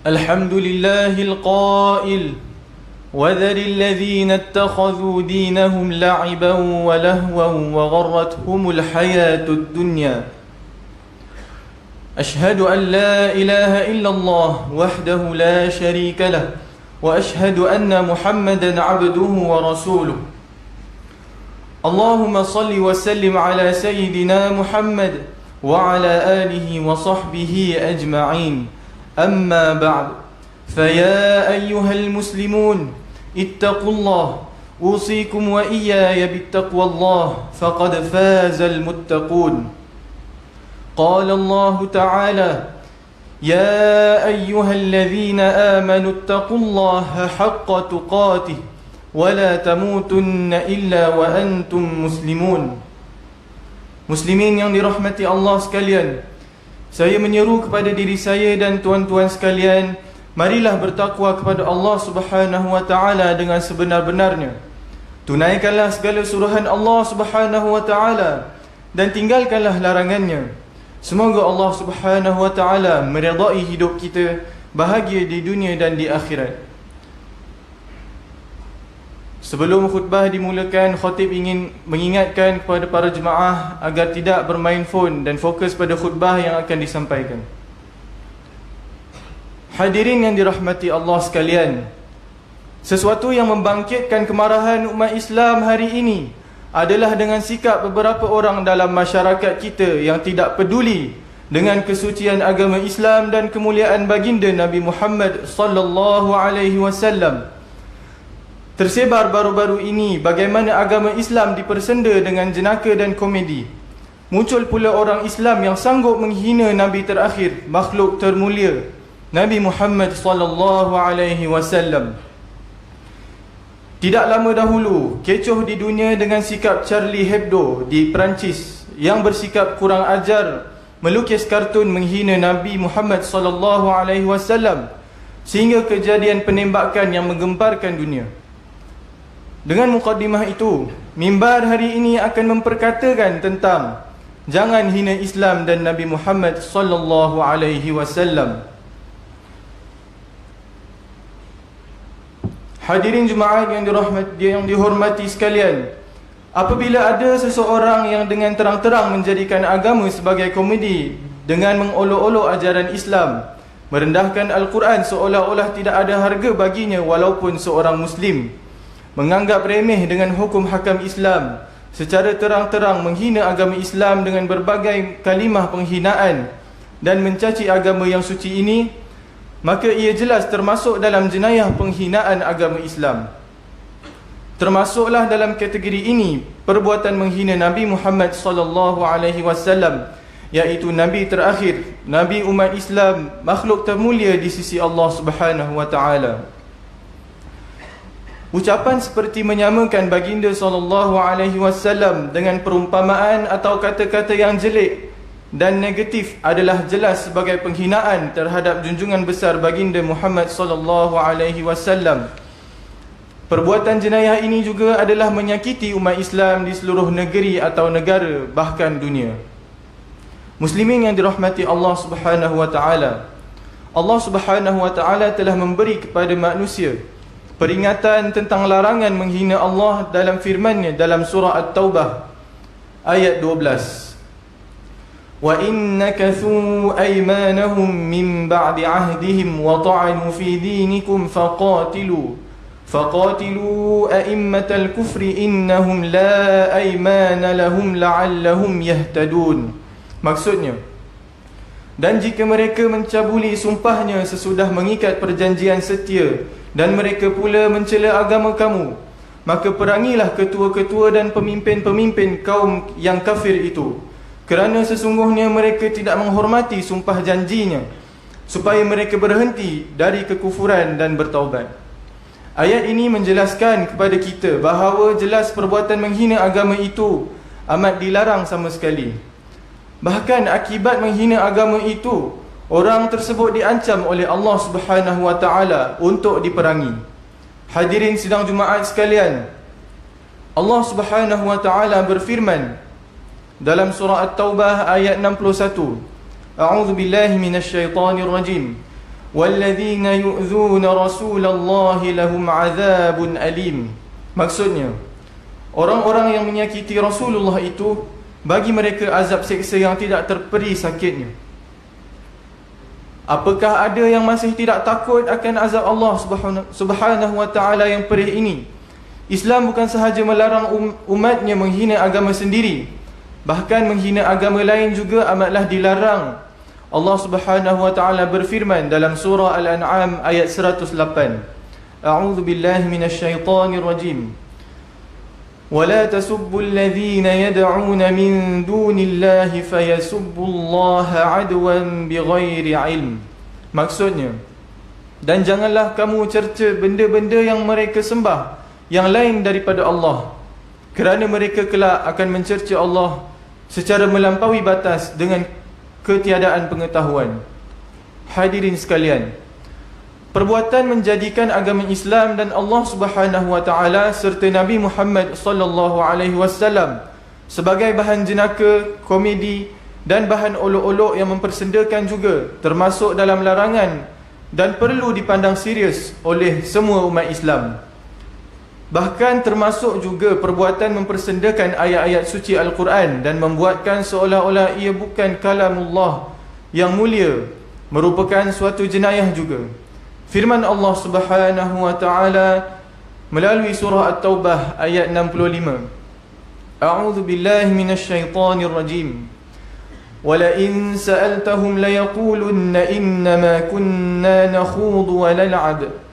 الحمد لله القائل وذر الذين اتخذوا دينهم لعبا ولهوا وغرتهم الحياة الدنيا أشهد أن لا إله إلا الله وحده لا شريك له وأشهد أن محمدا عبده ورسوله اللهم صل وسلم على سيدنا محمد وعلى آله وصحبه أجمعين أما بعد فيا أيها المسلمون اتقوا الله أوصيكم وإياي بالتقوى الله فقد فاز المتقون قال الله تعالى يا أيها الذين آمنوا اتقوا الله حق تقاته ولا تموتن إلا وأنتم مسلمون. Muslimin yang dirahmati Allah sekalian, saya menyeru kepada diri saya dan tuan-tuan sekalian, marilah bertakwa kepada Allah Subhanahu wa taala dengan sebenar-benarnya. Tunaikanlah segala suruhan Allah Subhanahu wa taala dan tinggalkanlah larangannya. Semoga Allah Subhanahu wa taala meridai hidup kita, bahagia di dunia dan di akhirat. Sebelum khutbah dimulakan, khatib ingin mengingatkan kepada para jemaah agar tidak bermain phone dan fokus pada khutbah yang akan disampaikan. Hadirin yang dirahmati Allah sekalian, sesuatu yang membangkitkan kemarahan umat Islam hari ini adalah dengan sikap beberapa orang dalam masyarakat kita yang tidak peduli dengan kesucian agama Islam dan kemuliaan baginda Nabi Muhammad sallallahu alaihi wasallam. Tersebar baru-baru ini bagaimana agama Islam dipersenda dengan jenaka dan komedi. Muncul pula orang Islam yang sanggup menghina Nabi terakhir, makhluk termulia, Nabi Muhammad sallallahu alaihi wasallam. Tidak lama dahulu, kecoh di dunia dengan sikap Charlie Hebdo di Perancis yang bersikap kurang ajar melukis kartun menghina Nabi Muhammad sallallahu alaihi wasallam sehingga kejadian penembakan yang menggemparkan dunia. Dengan mukadimah itu, mimbar hari ini akan memperkatakan tentang jangan hina Islam dan Nabi Muhammad sallallahu alaihi wasallam. Hadirin jemaah yang dihormati sekalian, apabila ada seseorang yang dengan terang-terang menjadikan agama sebagai komedi dengan mengolok-olok ajaran Islam, merendahkan Al-Quran seolah-olah tidak ada harga baginya walaupun seorang Muslim, menganggap remeh dengan hukum hakam Islam, secara terang-terang menghina agama Islam dengan berbagai kalimah penghinaan dan mencaci agama yang suci ini, maka ia jelas termasuk dalam jenayah penghinaan agama Islam. Termasuklah dalam kategori ini perbuatan menghina Nabi Muhammad sallallahu alaihi wasallam, iaitu Nabi terakhir, Nabi umat Islam, makhluk termulia di sisi Allah Subhanahu wa taala. Ucapan seperti menyamakan baginda sallallahu alaihi wasallam dengan perumpamaan atau kata-kata yang jelek dan negatif adalah jelas sebagai penghinaan terhadap junjungan besar baginda Muhammad sallallahu alaihi wasallam. Perbuatan jenayah ini juga adalah menyakiti umat Islam di seluruh negeri atau negara, bahkan dunia. Muslimin yang dirahmati Allah Subhanahu wa taala, Allah Subhanahu wa taala telah memberi kepada manusia peringatan tentang larangan menghina Allah dalam firman-Nya dalam surah At-Taubah ayat 12. Wa innakathu aymanahum min ba'di ahdihim wa ta'anu fi dinikum faqatilu a'immatal kufri innahum la aymana lahum la'allahum yahtadun. Maksudnya, dan jika mereka mencabuli sumpahnya sesudah mengikat perjanjian setia dan mereka pula mencela agama kamu, maka perangilah ketua-ketua dan pemimpin-pemimpin kaum yang kafir itu, kerana sesungguhnya mereka tidak menghormati sumpah janjinya, supaya mereka berhenti dari kekufuran dan bertaubat. Ayat ini menjelaskan kepada kita bahawa jelas perbuatan menghina agama itu amat dilarang sama sekali. Bahkan akibat menghina agama itu, orang tersebut diancam oleh Allah Subhanahu wa taala untuk diperangi. Hadirin sidang Jumaat sekalian, Allah Subhanahu wa taala berfirman dalam surah At-Taubah ayat 61, A'udzu billahi minasyaitonir rajim. walladzina yu'dzuna rasulallahi lahum 'adzabun alim. Maksudnya, orang-orang yang menyakiti Rasulullah itu, bagi mereka azab seksa yang tidak terperi sakitnya. Apakah ada yang masih tidak takut akan azab Allah subhanahu wa ta'ala yang perih ini? Islam bukan sahaja melarang umatnya menghina agama sendiri, bahkan menghina agama lain juga amatlah dilarang. Allah subhanahu wa ta'ala berfirman dalam surah Al-An'am ayat 108, A'udzu billahi minasyaitonir rajim. وَلَا تَسُبُّوا الَّذِينَ يَدْعُونَ مِن دُونِ اللَّهِ فَيَسُبُّوا اللَّهَ عَدْوًا بِغَيْرِ عِلْمٍ. Maksudnya, dan janganlah kamu cerca benda-benda yang mereka sembah yang lain daripada Allah, kerana mereka kelak akan mencerca Allah secara melampaui batas dengan ketiadaan pengetahuan. Hadirin sekalian, perbuatan menjadikan agama Islam dan Allah Subhanahu wa taala serta Nabi Muhammad sallallahu alaihi wasallam sebagai bahan jenaka, komedi dan bahan olok-olok yang mempersendakan juga termasuk dalam larangan dan perlu dipandang serius oleh semua umat Islam. Bahkan termasuk juga perbuatan mempersendakan ayat-ayat suci Al-Quran dan membuatkan seolah-olah ia bukan kalamullah yang mulia, merupakan suatu jenayah juga. Firman Allah Subhanahu wa taala melalui surah At-Taubah ayat 65. A'udzu billahi minasyaitonir rajim. Wala in sa'altahum la yaqulunna innama kunna nakhudu wa nal'ab.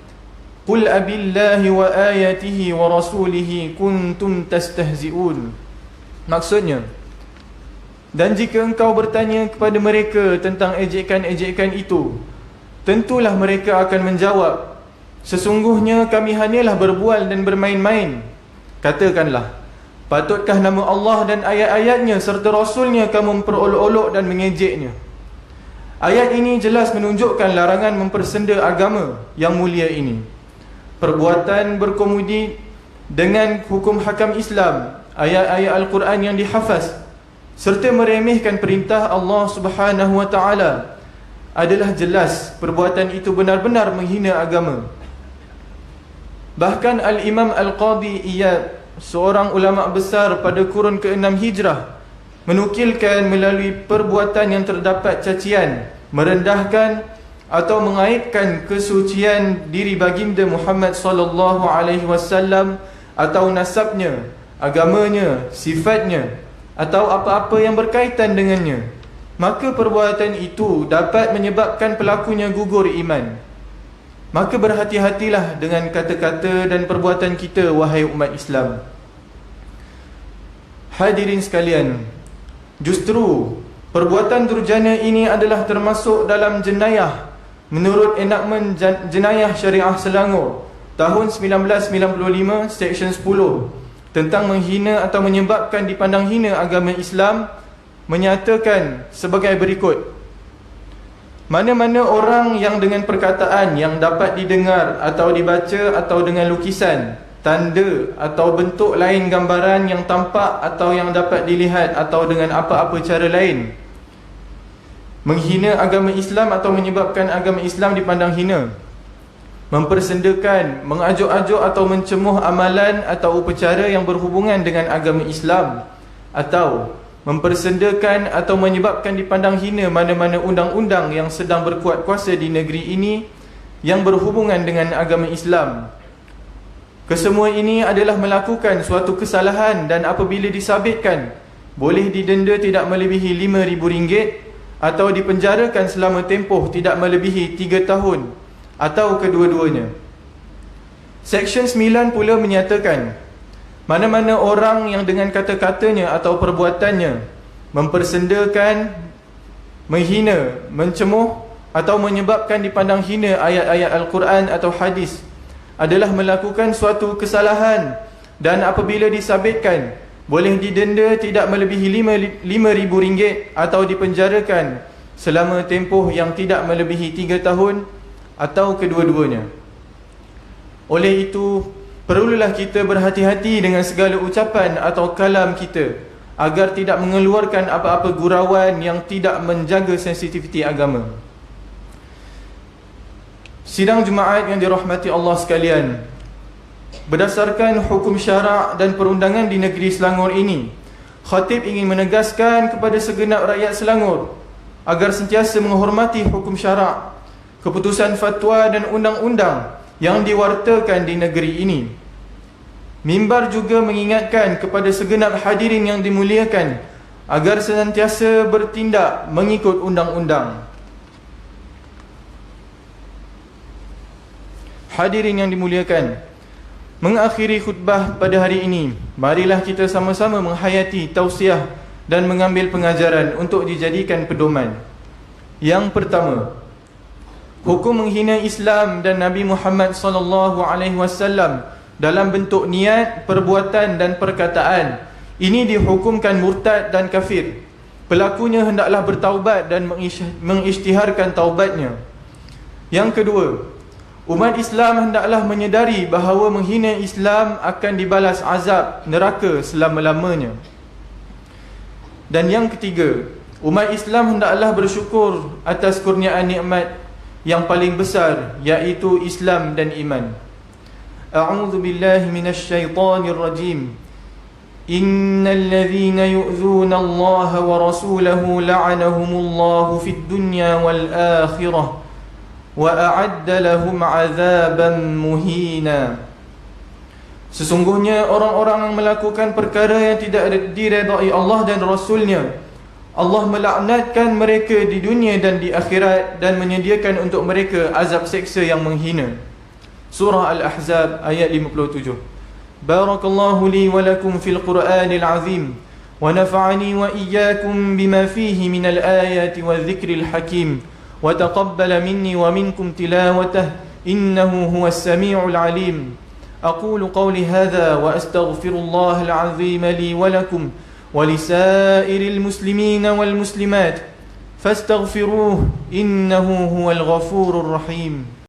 Qul abillahi wa ayatihi wa rasulihi kuntum tastahzi'un. Maksudnya, dan jika engkau bertanya kepada mereka tentang ejekan-ejekan itu, tentulah mereka akan menjawab, sesungguhnya kami hanyalah berbual dan bermain-main. Katakanlah, patutkah nama Allah dan ayat-ayatnya serta Rasulnya kamu memperolok-olok dan mengejeknya? Ayat ini jelas menunjukkan larangan mempersenda agama yang mulia ini. Perbuatan berkomedi dengan hukum hakam Islam, ayat-ayat Al-Quran yang dihafaz, serta meremehkan perintah Allah Subhanahu wa ta'ala adalah jelas perbuatan itu benar-benar menghina agama. Bahkan Al-Imam Al-Qadi Iyad, seorang ulama besar pada kurun ke-6 Hijrah, menukilkan melalui perbuatan yang terdapat cacian, merendahkan atau mengaitkan kesucian diri baginda Muhammad sallallahu alaihi wasallam atau nasabnya, agamanya, sifatnya atau apa-apa yang berkaitan dengannya, maka perbuatan itu dapat menyebabkan pelakunya gugur iman. Maka berhati-hatilah dengan kata-kata dan perbuatan kita, wahai umat Islam. Hadirin sekalian, justru perbuatan durjana ini adalah termasuk dalam jenayah menurut enakmen jenayah syariah Selangor tahun 1995 Seksyen 10 tentang menghina atau menyebabkan dipandang hina agama Islam, menyatakan sebagai berikut. Mana-mana orang yang dengan perkataan yang dapat didengar atau dibaca atau dengan lukisan, tanda atau bentuk lain gambaran yang tampak atau yang dapat dilihat atau dengan apa-apa cara lain menghina agama Islam atau menyebabkan agama Islam dipandang hina, mempersendakan, mengajuk-ajuk atau mencemuh amalan atau upacara yang berhubungan dengan agama Islam, atau mempersendakan atau menyebabkan dipandang hina mana-mana undang-undang yang sedang berkuat kuasa di negeri ini yang berhubungan dengan agama Islam. Kesemua ini adalah melakukan suatu kesalahan dan apabila disabitkan, boleh didenda tidak melebihi RM5,000 atau dipenjarakan selama tempoh tidak melebihi 3 tahun atau kedua-duanya. Seksyen 9 pula menyatakan, mana-mana orang yang dengan kata-katanya atau perbuatannya mempersendakan, menghina, mencemuh atau menyebabkan dipandang hina ayat-ayat Al-Quran atau hadis adalah melakukan suatu kesalahan dan apabila disabitkan, boleh didenda tidak melebihi RM5,000 atau dipenjarakan selama tempoh yang tidak melebihi 3 tahun atau kedua-duanya. Oleh itu, perlulah kita berhati-hati dengan segala ucapan atau kalam kita agar tidak mengeluarkan apa-apa gurauan yang tidak menjaga sensitiviti agama. Sidang Jumaat yang dirahmati Allah sekalian, berdasarkan hukum syarak dan perundangan di negeri Selangor ini, khatib ingin menegaskan kepada segenap rakyat Selangor agar sentiasa menghormati hukum syarak, keputusan fatwa dan undang-undang yang diwartakan di negeri ini. Mimbar juga mengingatkan kepada segenap hadirin yang dimuliakan agar senantiasa bertindak mengikut undang-undang. Hadirin yang dimuliakan, mengakhiri khutbah pada hari ini, marilah kita sama-sama menghayati tausiah dan mengambil pengajaran untuk dijadikan pedoman. Yang pertama, hukum menghina Islam dan Nabi Muhammad SAW dalam bentuk niat, perbuatan dan perkataan ini dihukumkan murtad dan kafir. Pelakunya hendaklah bertaubat dan mengisytiharkan taubatnya. Yang kedua, umat Islam hendaklah menyedari bahawa menghina Islam akan dibalas azab neraka selama-lamanya. Dan yang ketiga, umat Islam hendaklah bersyukur atas kurniaan nikmat yang paling besar, iaitu Islam dan iman. A'udzu billahi minasyaitonir rajim. Innal ladzina yu'dzuna Allah wa rasulahu la'anahumullahu fid dunya wal akhirah wa a'adda lahum 'adzaban muhina. Sesungguhnya orang-orang yang melakukan perkara yang tidak diredai Allah dan Rasulnya, Allah melaknatkan mereka di dunia dan di akhirat dan menyediakan untuk mereka azab seksa yang menghina. Surah Al-Ahzab ayat 57. Barakallahu li wa lakum fil Qur'anil azim wa nafa'ani wa iyyakum bima fihi minal ayati wadh-dhikril hakim. وتقبل مني ومنكم تلاوته إنه هو السميع العليم. أقول قولي هذا وأستغفر الله العظيم لي ولكم ولسائر المسلمين والمسلمات فاستغفروه إنه هو الغفور الرحيم.